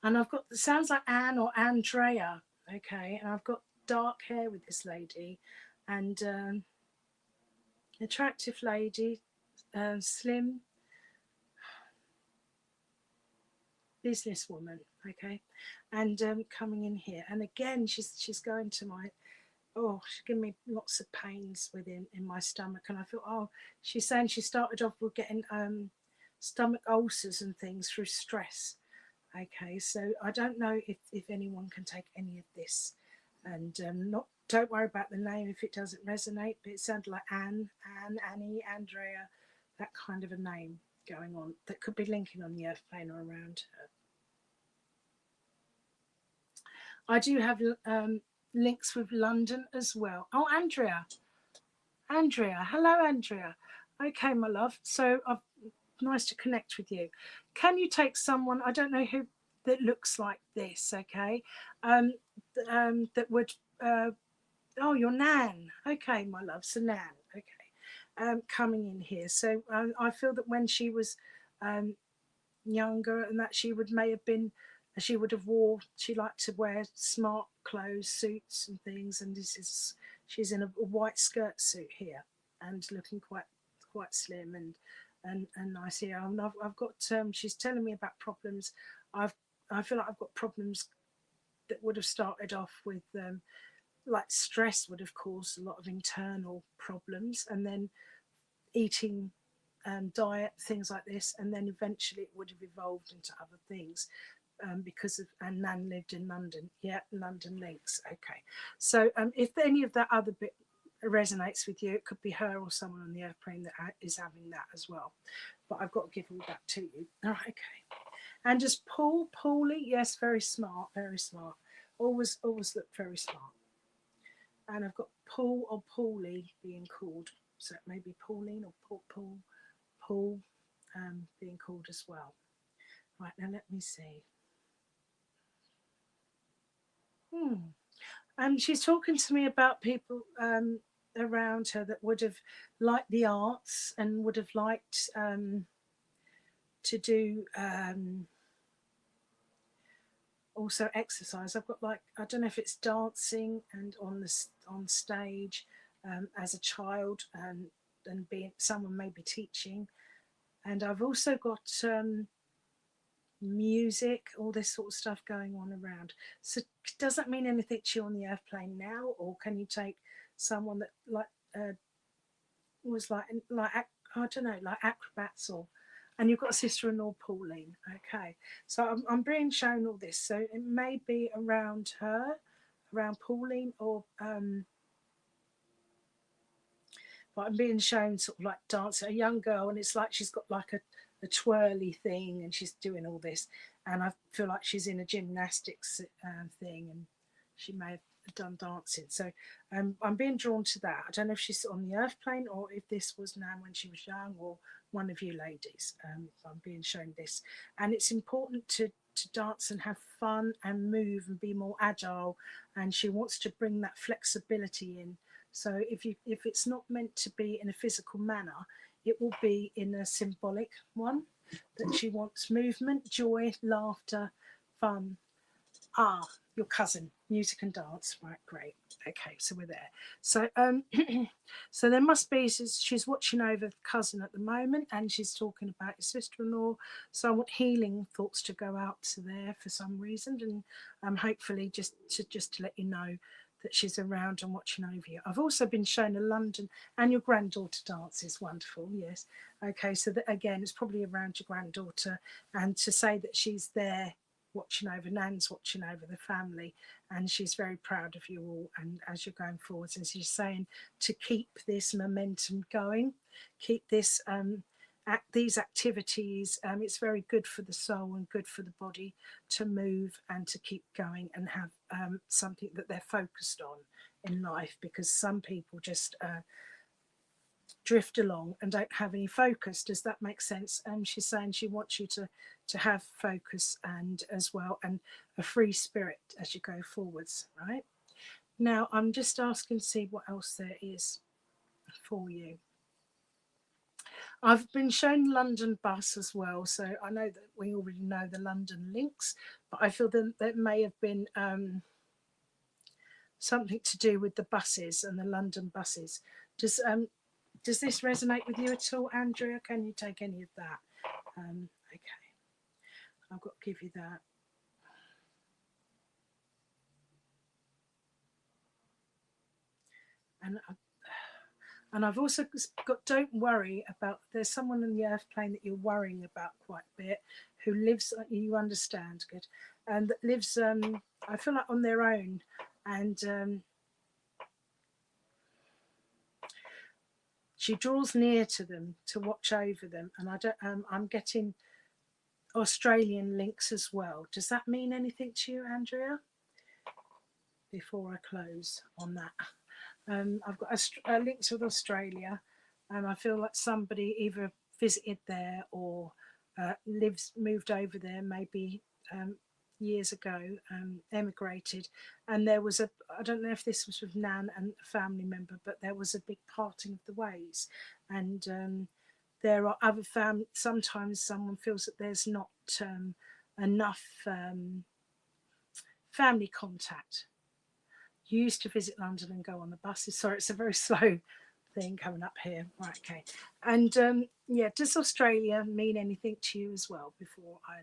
And I've got, it sounds like Anne or Andrea, okay, and I've got dark hair with this lady, and attractive lady, slim businesswoman, okay, and coming in here, and again she's going to my, she's giving me lots of pains within in my stomach, and I feel, she's saying she started off with getting stomach ulcers and things through stress. Okay, so I don't know if anyone can take any of this, and don't worry about the name if it doesn't resonate, but it sounded like Anne, Annie, Andrea, that kind of a name going on that could be linking on the earth plane or around her. I do have links with London as well. Oh, Andrea, hello, Andrea. Okay, my love. So nice to connect with you. Can you take someone, I don't know who, that looks like this, okay, that would, your Nan. Okay, my love, so Nan, okay, coming in here. So I feel that when she was younger, and that she may have been, she liked to wear smart clothes, suits and things, and she's in a white skirt suit here and looking quite slim and nice here. I've got she's telling me about problems. I feel like I've got problems that would have started off with like stress would have caused a lot of internal problems, and then eating, diet, things like this, and then eventually it would have evolved into other things because of, and Nan lived in London. Yeah, London links. Okay, so if any of that other bit resonates with you, it could be her or someone on the earth plane that is having that as well, but I've got to give all that to you. All right, okay. And just Paulie, yes, very smart, always look very smart. And I've got Paul or Paulie being called, so it may be Pauline or Paul being called as well. Right, now let me see. She's talking to me about people around her that would have liked the arts and would have liked to do also exercise. I've got, like, I don't know if it's dancing and on stage as a child, and being someone maybe teaching, and I've also got music, all this sort of stuff going on around. So does that mean anything to you on the earth plane now, or can you take someone that was like I don't know, like acrobats, or, and you've got a sister-in-law, Pauline. Okay, so I'm being shown all this, so it may be around her, around Pauline, or but I'm being shown sort of like dancing, a young girl, and it's like she's got like a twirly thing, and she's doing all this, and I feel like she's in a gymnastics thing, and she may have done dancing. So I'm being drawn to that. I don't know if she's on the earth plane or if this was Nan when she was young, or one of you ladies. I'm being shown this, and it's important to dance and have fun and move and be more agile, and she wants to bring that flexibility in. So if it's not meant to be in a physical manner, it will be in a symbolic one, that she wants movement, joy, laughter, fun. Your cousin, music and dance. Right, great. Okay, so we're there. So so there must be, she's watching over the cousin at the moment, and she's talking about your sister-in-law. So I want healing thoughts to go out to there for some reason, and hopefully just to let you know that she's around and watching over you. I've also been shown a London, and your granddaughter dances. Wonderful, yes. Okay, so that again, it's probably around your granddaughter, and to say that she's there watching over, Nan's watching over the family, and she's very proud of you all, and as you're going forwards, and she's saying to keep this momentum going, keep this these activities. It's very good for the soul and good for the body to move and to keep going and have something that they're focused on in life, because some people just drift along and don't have any focus. Does that make sense? She's saying she wants you to have focus and as well, and a free spirit as you go forwards. Right now, I'm just asking to see what else there is for you. I've been shown London bus as well, so I know that we already know the London links, but I feel that there may have been something to do with the buses and the London buses. Does this resonate with you at all, Andrea? Can you take any of that? Okay, I've got to give you that. And I've also got, don't worry about, there's someone in the earth plane that you're worrying about quite a bit, who lives, you understand, good, and that lives, I feel like on their own, and she draws near to them to watch over them, and I don't, I'm getting Australian links as well. Does that mean anything to you, Andrea? Before I close on that, I've got a links with Australia, and I feel like somebody either visited there or moved over there, maybe years ago, emigrated, and there was I don't know if this was with Nan and a family member, but there was a big parting of the ways, and there are other sometimes someone feels that there's not enough family contact. You used to visit London and go on the buses. Sorry, it's a very slow thing coming up here. Right, okay. And yeah, does Australia mean anything to you as well before I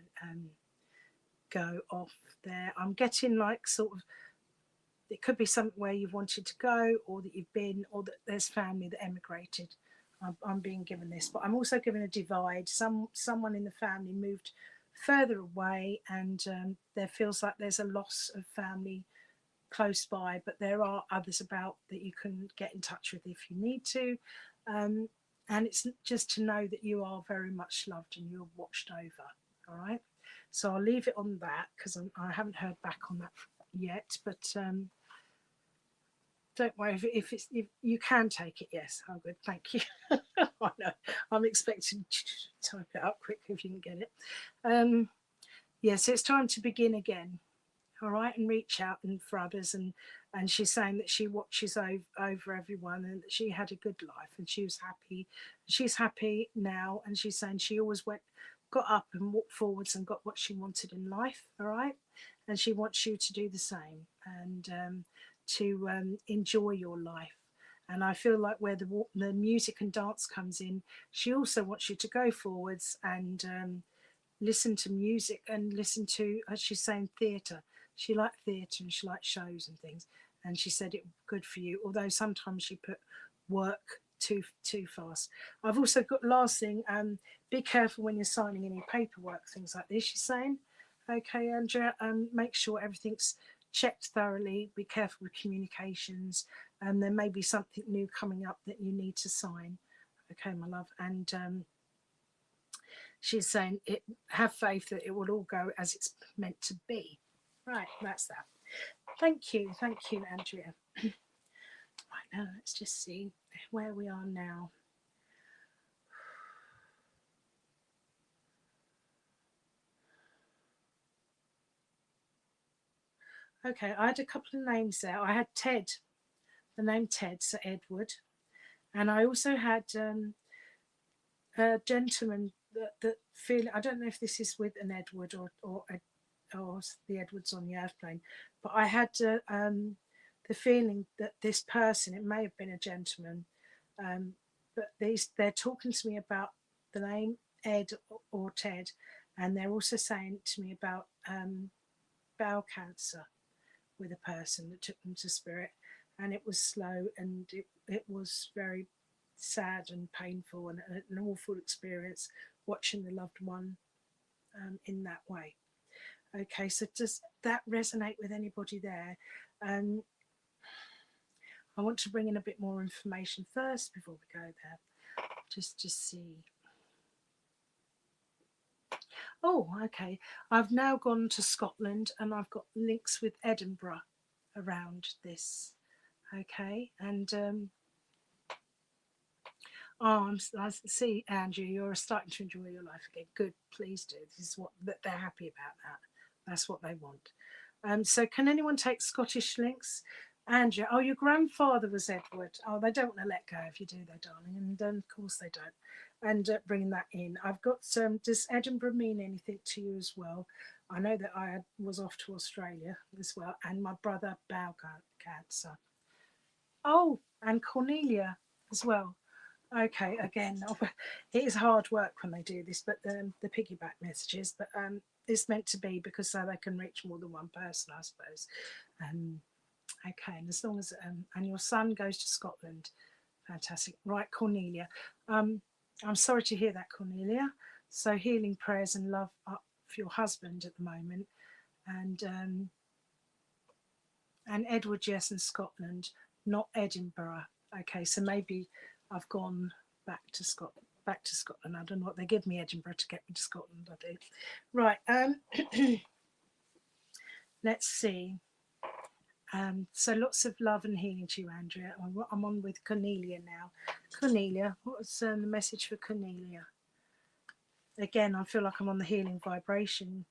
go off there? I'm getting like sort of, it could be somewhere you've wanted to go, or that you've been, or that there's family that emigrated. I'm being given this, but I'm also given a divide. Someone in the family moved further away, and there feels like there's a loss of family close by, but there are others about that you can get in touch with if you need to, and it's just to know that you are very much loved and you're watched over. All right, so I'll leave it on that, because I haven't heard back on that yet, but don't worry if you can take it. Yes, I'm good, thank you. I know I'm expecting to type it up quick if you can get it. Yes, it's time to begin again. All right, and reach out and for others, and she's saying that she watches over everyone, and that she had a good life and she was happy. She's happy now, and she's saying she always got up and walked forwards and got what she wanted in life. All right, and she wants you to do the same, and to enjoy your life. And I feel like where the music and dance comes in, she also wants you to go forwards and listen to music and listen to, as she's saying, theatre. She liked theatre and she liked shows and things, and she said it was good for you, although sometimes she put work too fast. I've also got, last thing, be careful when you're signing any paperwork, things like this, she's saying. Okay, Andrea, make sure everything's checked thoroughly, be careful with communications, and there may be something new coming up that you need to sign. Okay, my love. And she's saying, have faith that it will all go as it's meant to be. Right, that's that. Thank you, Andrea. Right, now let's just see where we are now. Okay, I had a couple of names there. I had Ted, the name Ted, Sir Edward, and I also had a gentleman that feel. I don't know if this is with an Edward or the Edwards on the Earth plane, but I had the feeling that this person, it may have been a gentleman, but they're talking to me about the name Ed or Ted, and they're also saying to me about bowel cancer with a person that took them to spirit, and it was slow and it was very sad and painful and an awful experience watching the loved one in that way. Okay, so does that resonate with anybody there? I want to bring in a bit more information first before we go there, just to see. Oh, okay. I've now gone to Scotland and I've got links with Edinburgh around this. Okay, and I see, Andrew, you're starting to enjoy your life again. Good, please do. This is what they're happy about. That's what they want. So can anyone take Scottish links? Andrew, oh, your grandfather was Edward. Oh, they don't want to let go if you do, though, darling. And of course they don't. And bringing that in, I've got does Edinburgh mean anything to you as well? I know that I was off to Australia as well, and my brother bowel cancer. Oh, and Cornelia as well. Okay, again, it is hard work when they do this, but the piggyback messages, but it's meant to be because so they can reach more than one person, I suppose. Okay, and as long as and your son goes to Scotland, fantastic. Right, Cornelia. I'm sorry to hear that, Cornelia. So healing prayers and love up for your husband at the moment, and Edward, yes, and Scotland, not Edinburgh. Okay, so maybe I've gone back to Scotland. I don't know what they give me Edinburgh to get me to Scotland. I do. Right. Let's see. So lots of love and healing to you, Andrea. I'm on with Cornelia now. Cornelia, what's the message for Cornelia? Again, I feel like I'm on the healing vibration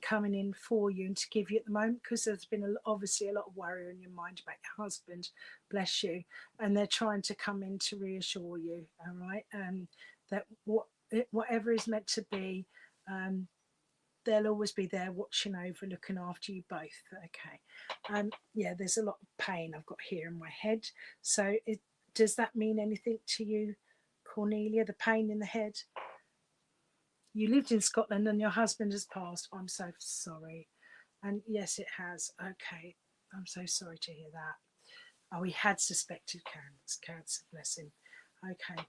coming in for you and to give you at the moment, because there's been obviously a lot of worry in your mind about your husband, bless you, and they're trying to come in to reassure you, all right, that whatever is meant to be, they'll always be there watching over, looking after you both. Okay. Yeah, there's a lot of pain I've got here in my head. So does that mean anything to you, Cornelia, the pain in the head? You lived in Scotland and your husband has passed. I'm so sorry. And yes, it has. Okay. I'm so sorry to hear that. Oh, he had suspected cancer, bless him. Okay.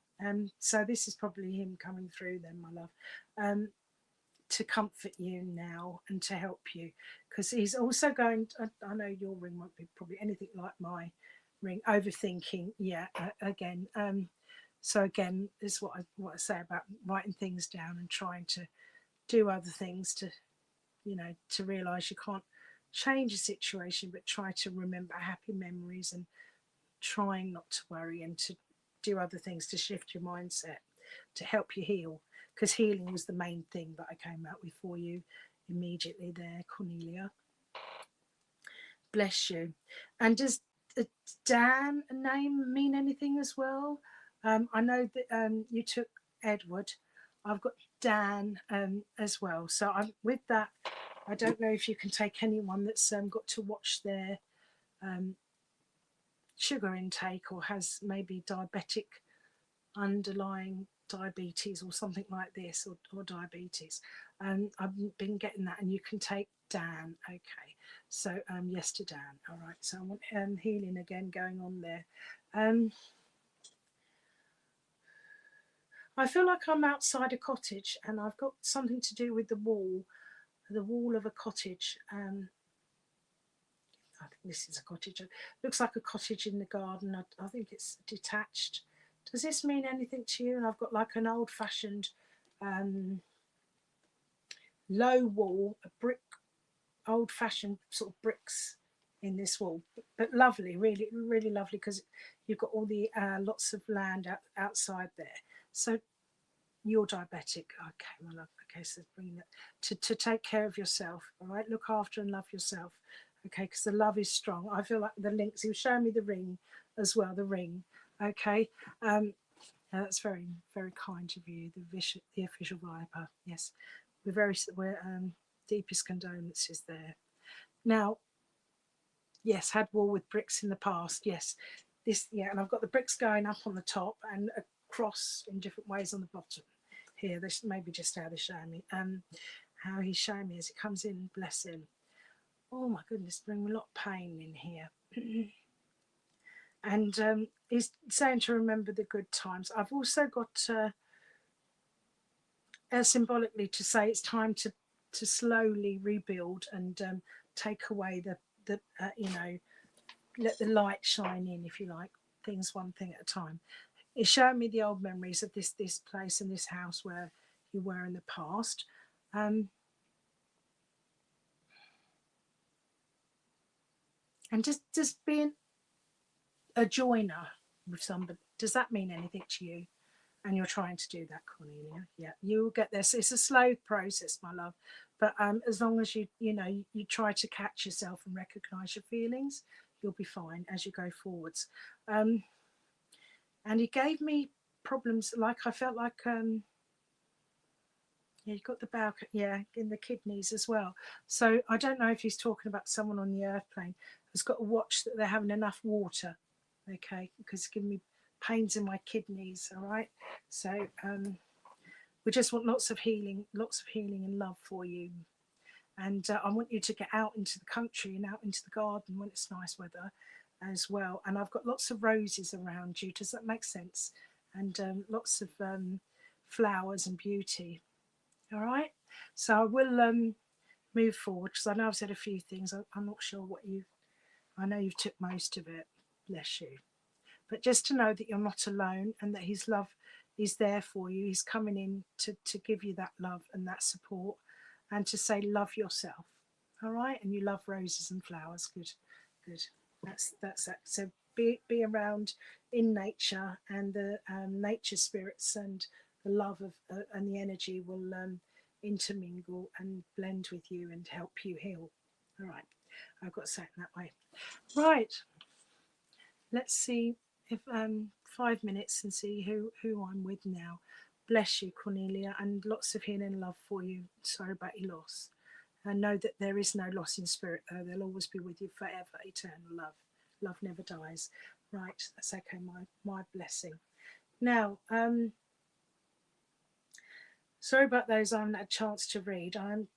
So this is probably him coming through then, my love. To comfort you now and to help you, because he's also going I know your ring won't be probably anything like my ring, overthinking, yeah, again, so again, this is what I say about writing things down and trying to do other things to, to realize you can't change a situation, but try to remember happy memories and trying not to worry and to do other things to shift your mindset to help you heal, because healing was the main thing that I came out with for you immediately there, Cornelia. Bless you. And does Dan a name mean anything as well? I know that you took Edward. I've got Dan as well. So I'm with that. I don't know if you can take anyone that's got to watch their sugar intake or has maybe diabetic underlying diabetes or something like this, or diabetes. I've been getting that, and you can take Dan. Okay, so yes to Dan. All right, so I want healing again going on there. I feel like I'm outside a cottage and I've got something to do with the wall of a cottage. I think this is a cottage. It looks like a cottage in the garden. I think it's detached. Does this mean anything to you? And I've got like an old-fashioned low wall, a brick, old-fashioned sort of bricks in this wall, but lovely, really, really lovely, because you've got all the lots of land outside there. So you're diabetic, okay, my love. Okay, so bring that to take care of yourself. All right, look after and love yourself. Okay, because the love is strong. I feel like the links. He was showing me the ring as well. The ring. Okay, that's very, very kind of you. The official viper. Yes, we're deepest condolences there. Now, yes, had war with bricks in the past. Yes, this, yeah, and I've got the bricks going up on the top and across in different ways on the bottom. Here, this maybe just how they're showing me. How he's showing me as he comes in. Bless him. Oh my goodness, bringing a lot of pain in here. And he's saying to remember the good times. I've also got symbolically to say it's time to slowly rebuild and take away the let the light shine in, if you like, things one thing at a time. It's showing me the old memories of this place and this house where you were in the past. And just being a joiner with somebody, does that mean anything to you? And you're trying to do that, Cornelia. Yeah, you'll get this. It's a slow process, my love, but as long as you try to catch yourself and recognize your feelings, you'll be fine as you go forwards. And he gave me problems, like I felt like yeah, you've got the bowel, yeah, in the kidneys as well. So I don't know if he's talking about someone on the earth plane who's got to watch that they're having enough water, okay, because it's giving me pains in my kidneys. All right, so we just want lots of healing and love for you. And I want you to get out into the country and out into the garden when it's nice weather as well. And I've got lots of roses around you. Does that make sense? And lots of flowers and beauty. All right. So I will move forward, because I know I've said a few things. I'm not sure what I know you've took most of it. Bless you. But just to know that you're not alone and that his love is there for you. He's coming in to give you that love and that support, and to say love yourself. All right. And you love roses and flowers. Good. Good. That's that. So be around in nature, and the nature spirits and the love of and the energy will intermingle and blend with you and help you heal. All right. I've got to say it that way. Right. Let's see if 5 minutes and see who I'm with now. Bless you, Cornelia, and lots of healing and love for you. Sorry about your loss. And know that there is no loss in spirit, though. They'll always be with you forever. Eternal love. Love never dies. Right, that's okay, my blessing. Now, sorry about those I haven't had a chance to read. I'm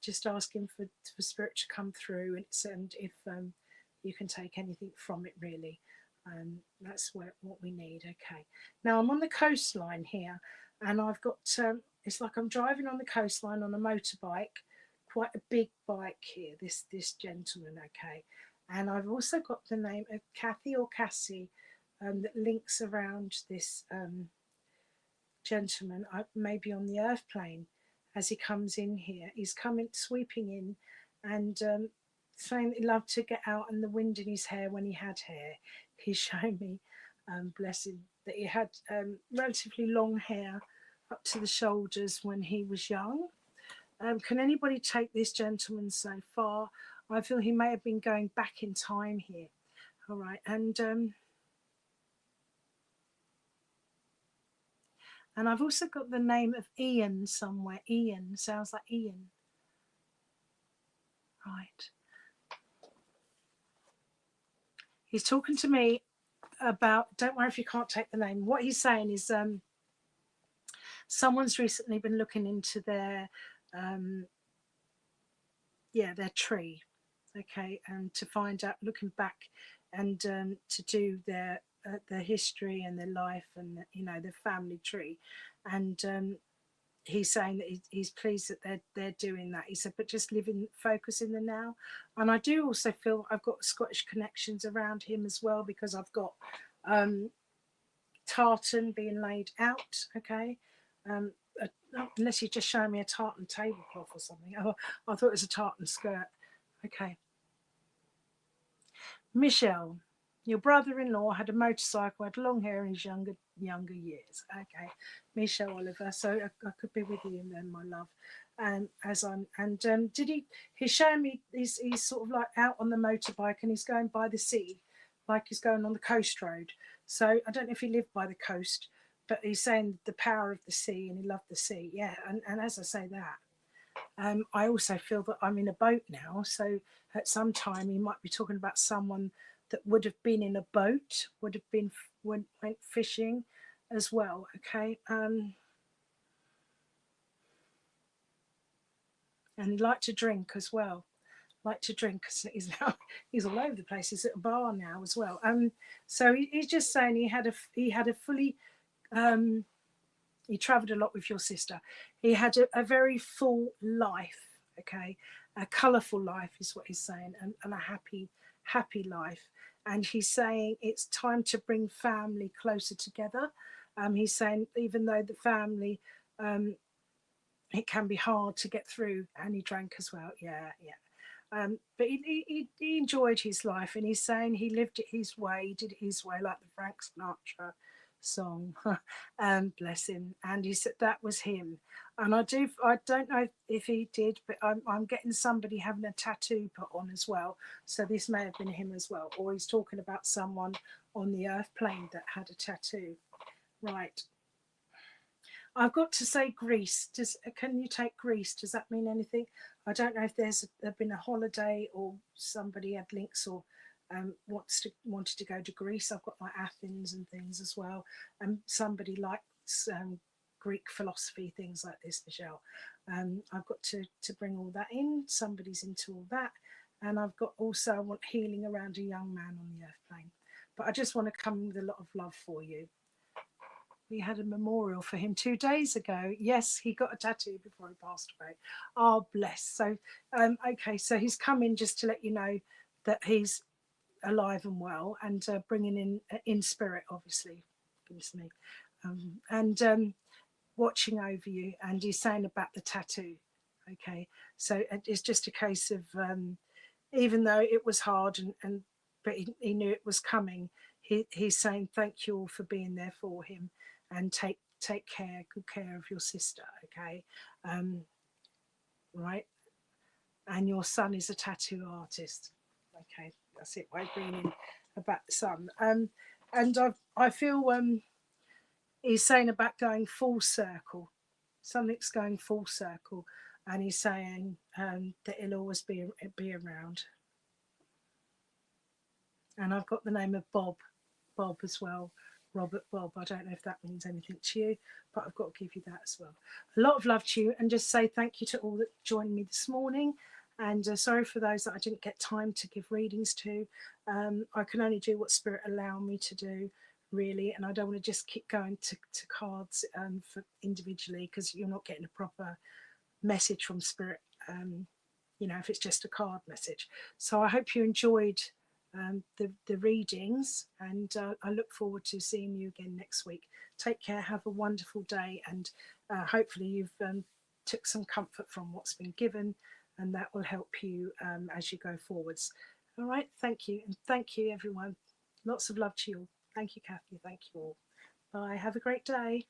just asking for spirit to come through, and if you can take anything from it, really. That's what we need. Okay. Now I'm on the coastline here, and I've got it's like I'm driving on the coastline on a motorbike, quite a big bike here. This gentleman, okay, and I've also got the name of Kathy or Cassie that links around this gentleman, maybe on the earth plane, as he comes in here. He's coming, sweeping in, and saying that he loved to get out and the wind in his hair when he had hair. He's showing me, bless him, that he had relatively long hair up to the shoulders when he was young. Can anybody take this gentleman so far? I feel he may have been going back in time here. All right, and I've also got the name of Ian somewhere. Ian sounds like Ian. Right. He's talking to me about, don't worry if you can't take the name. What he's saying is someone's recently been looking into their their tree, okay, and to find out, looking back, and to do their history and their life, and their family tree. And he's saying that he's pleased that they're doing that. He said, but just focus in the now. And I do also feel I've got Scottish connections around him as well, because I've got tartan being laid out, okay. Unless you're just showing me a tartan tablecloth or something. Oh, I thought it was a tartan skirt. Okay. Michelle, your brother-in-law had a motorcycle, had long hair in his younger years. Okay, Michelle Oliver. So I could be with you then, my love. Did he? He's showing me. He's sort of like out on the motorbike and he's going by the sea, like he's going on the coast road. So I don't know if he lived by the coast, but he's saying the power of the sea and he loved the sea. Yeah, and as I say that. I also feel that I'm in a boat now, so at some time he might be talking about someone that would have been in a boat, would have been went fishing as well. Okay, and he liked to drink as well. Like to drink because he's all over the place. He's at a bar now as well. So he's just saying he had a fully he travelled a lot with your sister. He had a very full life, okay? A colourful life is what he's saying, and a happy life. And he's saying it's time to bring family closer together. He's saying even though the family, it can be hard to get through, and he drank as well. Yeah. But he enjoyed his life, and he's saying he lived it his way, he did it his way, like the Frank Sinatra song. Bless him. And he said that was him. And I don't know if he did, but I'm getting somebody having a tattoo put on as well. So this may have been him as well, or he's talking about someone on the earth plane that had a tattoo. Right. I've got to say Greece. Can you take Greece? Does that mean anything? I don't know if there's been a holiday or somebody had links or wanted to go to Greece. I've got like Athens and things as well. And somebody likes Greek philosophy, things like this, Michelle. I've got to bring all that in. Somebody's into all that. And I've got also, I want healing around a young man on the earth plane. But I just want to come with a lot of love for you. We had a memorial for him 2 days ago. Yes, he got a tattoo before he passed away. Oh, bless. So, okay, so he's come in just to let you know that he's alive and well, and bringing in spirit, obviously, goodness me, and watching over you. And he's saying about the tattoo. Okay, so it's just a case of even though it was hard, but he knew it was coming. He's saying thank you all for being there for him. And take good care of your sister, okay? Right? And your son is a tattoo artist. Okay, that's it. By bringing in about the son. And I feel he's saying about going full circle. Something's going full circle, and he's saying that he'll always be around. And I've got the name of Bob as well. Robert Bob. I don't know if that means anything to you, but I've got to give you that as well. A lot of love to you, and just say thank you to all that joined me this morning. And sorry for those that I didn't get time to give readings to. I can only do what Spirit allowed me to do, really, and I don't want to just keep going to cards for individually, because you're not getting a proper message from Spirit, if it's just a card message. So I hope you enjoyed the readings, and I look forward to seeing you again next week. Take care, have a wonderful day, and hopefully you've took some comfort from what's been given, and that will help you as you go forwards. All right, thank you, and thank you everyone. Lots of love to you all. Thank you, Kathy. Thank you all. Bye. Have a great day.